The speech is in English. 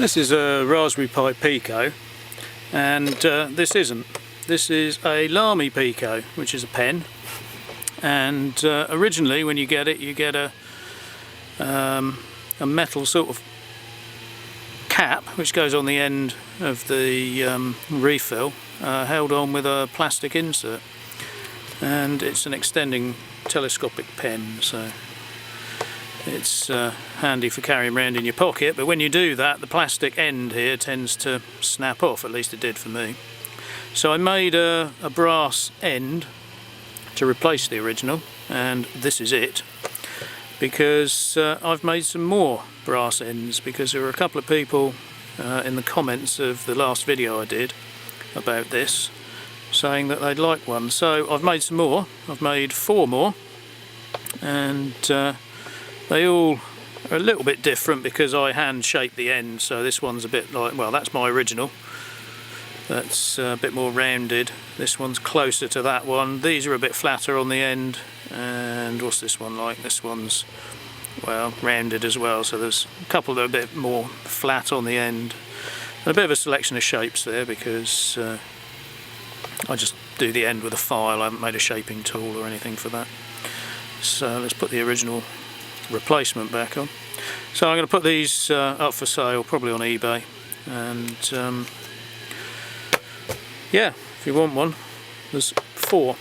This is a Raspberry Pi Pico, and this isn't. This is a Lamy Pico, which is a pen. And originally, when you get it, you get a metal sort of cap which goes on the end of the refill, held on with a plastic insert, and it's an extending telescopic pen, so it's handy for carrying around in your pocket. But when you do that, the plastic end here tends to snap off, at least it did for me. So I made a brass end to replace the original, and this is it, because I've made some more brass ends, because there were a couple of people in the comments of the last video I did about this saying that they'd like one. So I've made some more. I've made 4 more, and they all are a little bit different because I hand shaped the end. So this one's a bit like, well, that's my original. That's a bit more rounded. This one's closer to that one. These are a bit flatter on the end. And what's this one like? This one's, well, rounded as well. So there's a couple that are a bit more flat on the end. And a bit of a selection of shapes there, because I just do the end with a file. I haven't made a shaping tool or anything for that. So let's put the original replacement back on. So I'm going to put these up for sale, probably on eBay. And yeah, if you want one, there's 4.